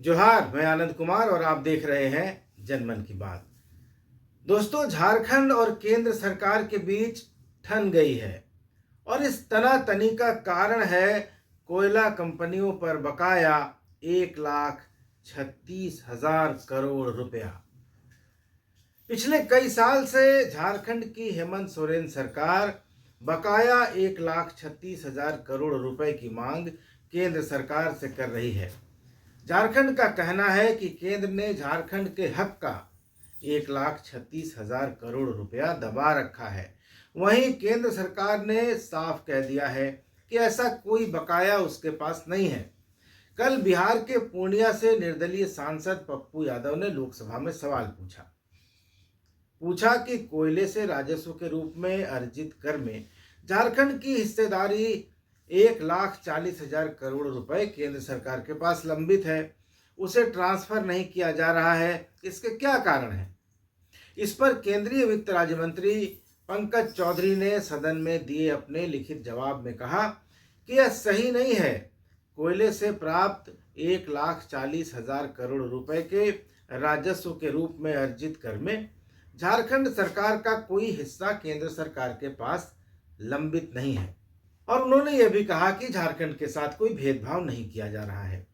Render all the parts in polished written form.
जोहार, मैं आनंद कुमार और आप देख रहे हैं जनमन की बात। दोस्तों, झारखंड और केंद्र सरकार के बीच ठन गई है और इस तनातनी का कारण है कोयला कंपनियों पर बकाया 1,36,000 करोड़ रुपया। पिछले कई साल से झारखंड की हेमंत सोरेन सरकार बकाया 1,36,000 करोड़ रुपए की मांग केंद्र सरकार से कर रही है। झारखंड का कहना है कि केंद्र ने झारखंड के हक का 1,36,000 करोड़ रुपया दबा रखा है। वहीं केंद्र सरकार ने साफ कह दिया है कि ऐसा कोई बकाया उसके पास नहीं है। कल बिहार के पूर्णिया से निर्दलीय सांसद पप्पू यादव ने लोकसभा में सवाल पूछा कि कोयले से राजस्व के रूप में अर्जित कर में झारखंड की हिस्सेदारी 1,40,000 करोड़ रुपए केंद्र सरकार के पास लंबित है, उसे ट्रांसफर नहीं किया जा रहा है। इसके क्या कारण है? इस पर केंद्रीय वित्त राज्य मंत्री पंकज चौधरी ने सदन में दिए अपने लिखित जवाब में कहा कि यह सही नहीं है। कोयले से प्राप्त 1,40,000 करोड़ रुपए के राजस्व के रूप में अर्जित कर में झारखंड सरकार का कोई हिस्सा केंद्र सरकार के पास लंबित नहीं है। और उन्होंने यह भी कहा कि झारखंड के साथ कोई भेदभाव नहीं किया जा रहा है।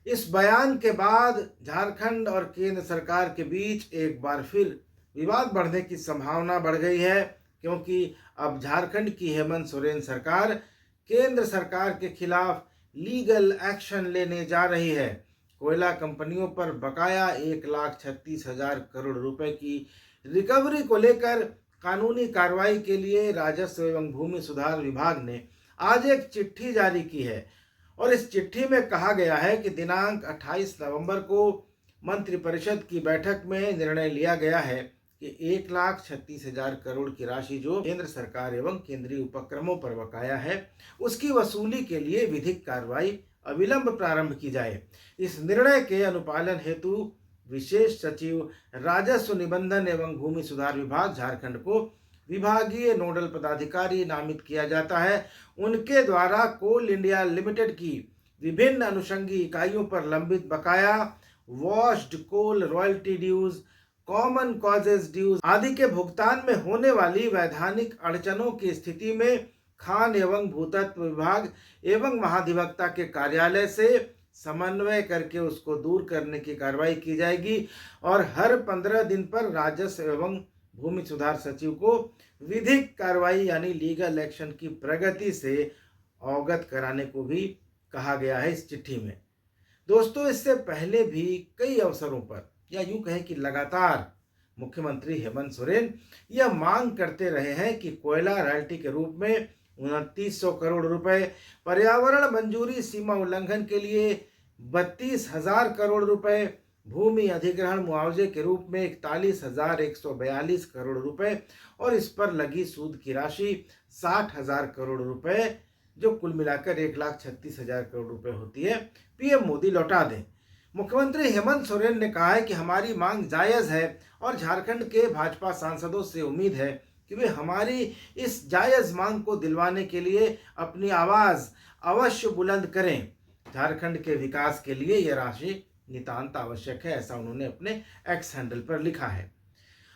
इस बयान के बाद झारखंड और केंद्र सरकार के बीच एक बार फिर विवाद बढ़ने की संभावना बढ़ गई है, क्योंकि अब झारखंड की हेमंत सोरेन सरकार केंद्र सरकार के खिलाफ लीगल एक्शन लेने जा रही है। कोयला कंपनियों पर बकाया 1,36,000 करोड़ रुपए की रिकवरी को लेकर कानूनी कार्रवाई के लिए राजस्व एवं भूमि सुधार विभाग ने आज एक चिट्ठी जारी की है और इस चिट्ठी में कहा गया है कि दिनांक 28 नवंबर को मंत्रिपरिषद की बैठक में निर्णय लिया गया है कि 1,36,000 करोड़ की राशि जो केंद्र सरकार एवं केंद्रीय उपक्रमों पर बकाया है, उसकी वसूली के लिए विधिक कार्रवाई अविलंब प्रारंभ की जाए। इस निर्णय के अनुपालन हेतु विशेष सचिव राजस्व निबंधन एवं भूमि सुधार विभाग झारखंड को विभागीय नोडल पदाधिकारी नामित किया जाता है। उनके द्वारा कोल इंडिया लिमिटेड की विभिन्न अनुषंगी इकाइयों पर लंबित बकाया, washed coal royalty dues, common causes dues आदि के भुगतान में होने वाली वैधानिक अड़चनों की स्थिति में खान एवं भूतत्व विभाग एवं महाधिवक्ता के कार्यालय से समन्वय करके उसको दूर करने की कार्रवाई की जाएगी और हर 15 दिन पर राजस्व एवं भूमि सुधार सचिव को विधिक कार्रवाई यानी लीगल एक्शन की प्रगति से अवगत कराने को भी कहा गया है इस चिट्ठी में। दोस्तों, इससे पहले भी कई अवसरों पर या यूं कहें कि लगातार मुख्यमंत्री हेमंत सोरेन यह मांग करते रहे हैं कि कोयला रॉयल्टी के रूप में 2,900 करोड़ रुपए, पर्यावरण मंजूरी सीमा उल्लंघन के लिए 32,000 करोड़ रुपए, भूमि अधिग्रहण मुआवजे के रूप में 41,142 करोड़ रुपए और इस पर लगी सूद की राशि 60,000 करोड़ रुपए, जो कुल मिलाकर 1,36,000 करोड़ रुपए होती है, पीएम मोदी लौटा दें। मुख्यमंत्री हेमंत सोरेन ने कहा है कि हमारी मांग जायज़ है और झारखंड के भाजपा सांसदों से उम्मीद है कि वे हमारी इस जायज़ मांग को दिलवाने के लिए अपनी आवाज़ अवश्य बुलंद करें। झारखंड के विकास के लिए यह राशि नितांत आवश्यक है, ऐसा उन्होंने अपने एक्स हैंडल पर लिखा है।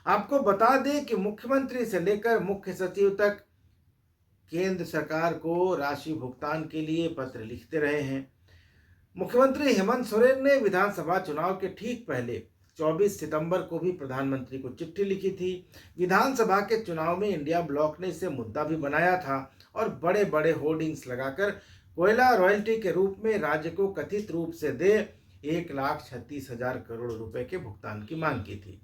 आपको बता दें कि मुख्यमंत्री से लेकर मुख्य सचिव तक केंद्र सरकार को राशि भुगतान के लिए पत्र लिखते रहे हैं। मुख्यमंत्री हेमंत सोरेन ने विधानसभा चुनाव के ठीक पहले 24 सितंबर को भी प्रधानमंत्री को चिट्ठी लिखी थी। विधानसभा के चुनाव में इंडिया ब्लॉक ने इसे मुद्दा भी बनाया था और बड़े बड़े होर्डिंग्स लगाकर कोयला रॉयल्टी के रूप में राज्य को कथित रूप से दे 1,36,000 करोड़ रुपए के भुगतान की मांग की थी।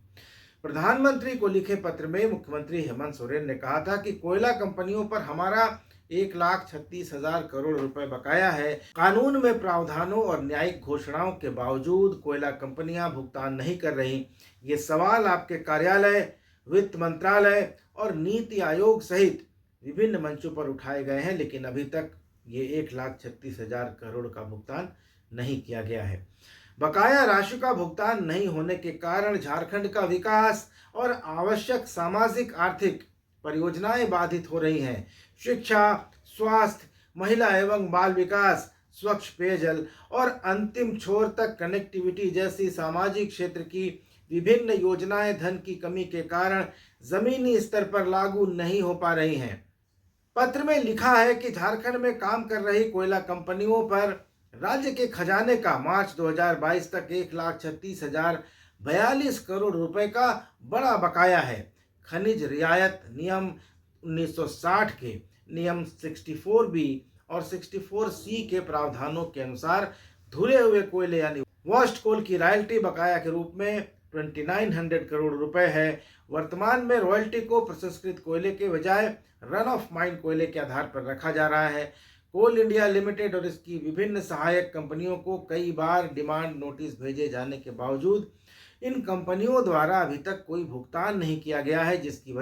प्रधानमंत्री को लिखे पत्र में मुख्यमंत्री हेमंत सोरेन ने कहा था कि कोयला कंपनियों पर हमारा 1,36,000 करोड़ रुपए बकाया है। कानून में प्रावधानों और न्यायिक घोषणाओं के बावजूद कोयला कंपनियां भुगतान नहीं कर रही। ये सवाल आपके कार्यालय, वित्त मंत्रालय और नीति आयोग सहित विभिन्न मंचों पर उठाए गए हैं, लेकिन अभी तक ये 1,36,000 करोड़ का भुगतान नहीं किया गया है। बकाया राशि का भुगतान नहीं होने के कारण झारखंड का विकास और आवश्यक सामाजिक आर्थिक परियोजनाएं बाधित हो रही हैं। शिक्षा, स्वास्थ्य, महिला एवं बाल विकास, स्वच्छ पेयजल और अंतिम छोर तक कनेक्टिविटी जैसी सामाजिक क्षेत्र की विभिन्न योजनाएं धन की कमी के कारण जमीनी स्तर पर लागू नहीं हो पा रही हैं। पत्र में लिखा है कि झारखंड में काम कर रही कोयला कंपनियों पर राज्य के खजाने का मार्च 2022 तक 1,36,042 करोड़ रुपए का बड़ा बकाया है। खनिज रियायत नियम 1960 के नियम 64B और 64C के प्रावधानों के अनुसार धुले हुए कोयले यानी वॉश्ड कोल की रॉयल्टी बकाया के रूप में 2900 करोड़ रुपए है। वर्तमान में रॉयल्टी को प्रसंस्कृत कोयले के बजाय रन ऑफ माइन कोयले के आधार पर रखा जा रहा है। कोल इंडिया लिमिटेड और इसकी विभिन्न सहायक कंपनियों को कई बार डिमांड नोटिस भेजे जाने के बावजूद इन कंपनियों द्वारा अभी तक कोई भुगतान नहीं किया गया है, जिसकी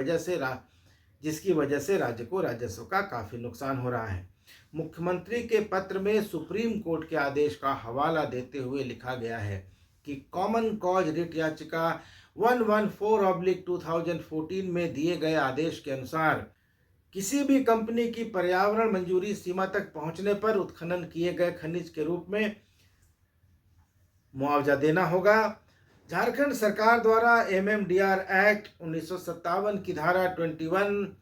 वजह से राज्य को राजस्व का काफी नुकसान हो रहा है। मुख्यमंत्री के पत्र में सुप्रीम कोर्ट के आदेश का हवाला देते हुए लिखा गया है कि कॉमन कॉज रिट याचिका 114/2014 में दिए गए आदेश के अनुसार किसी भी कंपनी की पर्यावरण मंजूरी सीमा तक पहुंचने पर उत्खनन किए गए खनिज के रूप में मुआवजा देना होगा। झारखंड सरकार द्वारा MMDR एक्ट 1957 की धारा 21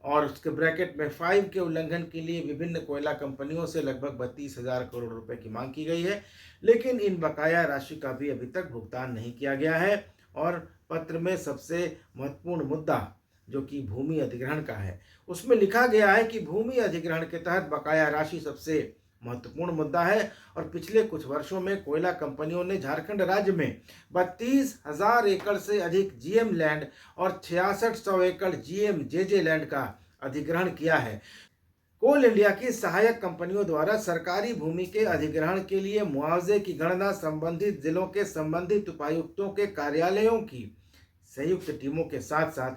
और उसके ब्रैकेट में 5 के उल्लंघन के लिए विभिन्न कोयला कंपनियों से लगभग 32,000 करोड़ रुपए की मांग की गई है, लेकिन इन बकाया राशि का भी अभी तक भुगतान नहीं किया गया है। और पत्र में सबसे महत्वपूर्ण मुद्दा जो कि भूमि अधिग्रहण का है, उसमें लिखा गया है कि भूमि अधिग्रहण के तहत बकाया राशि सबसे महत्वपूर्ण मुद्दा है और पिछले कुछ वर्षों में कोयला कंपनियों ने झारखंड राज्य में 32,000 एकड़ से अधिक GM लैंड और 6600 एकड़ GM JJ लैंड का अधिग्रहण किया है। कोल इंडिया की सहायक कंपनियों द्वारा सरकारी भूमि के अधिग्रहण के लिए मुआवजे की गणना संबंधित जिलों के संबंधित उपायुक्तों के कार्यालयों की संयुक्त टीमों के साथ साथ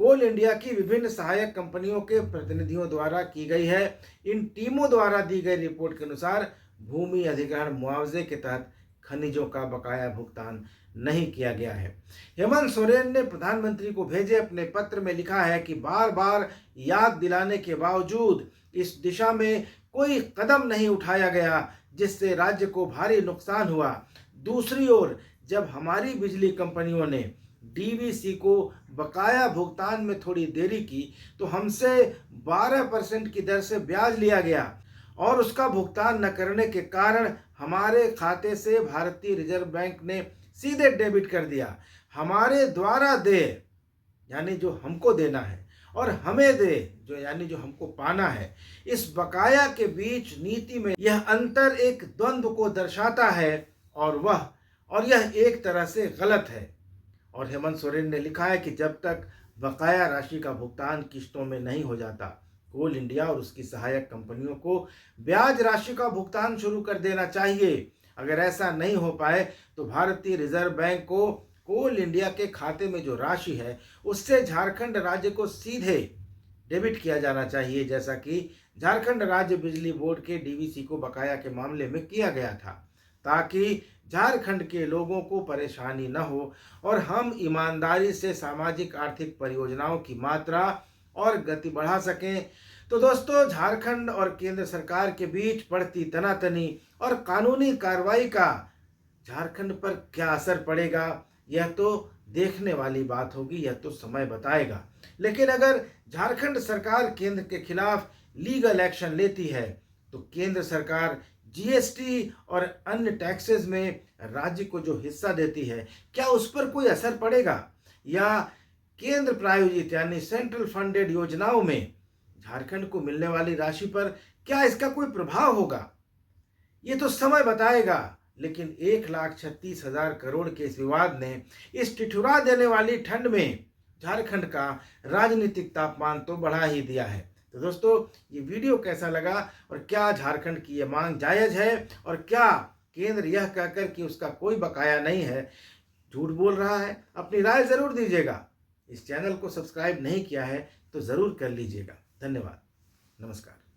कोल इंडिया की विभिन्न सहायक कंपनियों के प्रतिनिधियों द्वारा की गई है। इन टीमों द्वारा दी गई रिपोर्ट के अनुसार भूमि अधिग्रहण मुआवजे के तहत खनिजों का बकाया भुगतान नहीं किया गया है। हेमंत सोरेन ने प्रधानमंत्री को भेजे अपने पत्र में लिखा है कि बार बार याद दिलाने के बावजूद इस दिशा में कोई कदम नहीं उठाया गया, जिससे राज्य को भारी नुकसान हुआ। दूसरी ओर जब हमारी बिजली कंपनियों ने DVC को बकाया भुगतान में थोड़ी देरी की तो हमसे 12% की दर से ब्याज लिया गया और उसका भुगतान न करने के कारण हमारे खाते से भारतीय रिजर्व बैंक ने सीधे डेबिट कर दिया। हमारे द्वारा दे यानी जो हमको देना है और हमें दे जो यानी जो हमको पाना है, इस बकाया के बीच नीति में यह अंतर एक द्वंद्व को दर्शाता है और यह एक तरह से गलत है। और हेमंत सोरेन ने लिखा है कि जब तक बकाया राशि का भुगतान किश्तों में नहीं हो जाता, कोल इंडिया और उसकी सहायक कंपनियों को ब्याज राशि का भुगतान शुरू कर देना चाहिए। अगर ऐसा नहीं हो पाए तो भारतीय रिजर्व बैंक को कोल इंडिया के खाते में जो राशि है उससे झारखंड राज्य को सीधे डेबिट किया जाना चाहिए, जैसा कि झारखंड राज्य बिजली बोर्ड के DVC को बकाया के मामले में किया गया था, ताकि झारखंड के लोगों को परेशानी न हो और हम ईमानदारी से सामाजिक आर्थिक परियोजनाओं की मात्रा और गति बढ़ा सकें। तो दोस्तों, झारखंड और केंद्र सरकार के बीच बढ़ती तनातनी और कानूनी कार्रवाई का झारखंड पर क्या असर पड़ेगा, यह तो देखने वाली बात होगी, यह तो समय बताएगा। लेकिन अगर झारखंड सरकार केंद्र के खिलाफ लीगल एक्शन लेती है तो केंद्र सरकार GST और अन्य टैक्सेस में राज्य को जो हिस्सा देती है, क्या उस पर कोई असर पड़ेगा या केंद्र प्रायोजित यानी सेंट्रल फंडेड योजनाओं में झारखंड को मिलने वाली राशि पर क्या इसका कोई प्रभाव होगा, ये तो समय बताएगा। लेकिन 1,36,000 करोड़ के इस विवाद ने इस ठिठुरा देने वाली ठंड में झारखंड का राजनीतिक तापमान तो बढ़ा ही दिया है। तो दोस्तों, ये वीडियो कैसा लगा और क्या झारखंड की ये मांग जायज़ है और क्या केंद्र यह कहकर कि उसका कोई बकाया नहीं है झूठ बोल रहा है? अपनी राय ज़रूर दीजिएगा। इस चैनल को सब्सक्राइब नहीं किया है तो ज़रूर कर लीजिएगा। धन्यवाद। नमस्कार।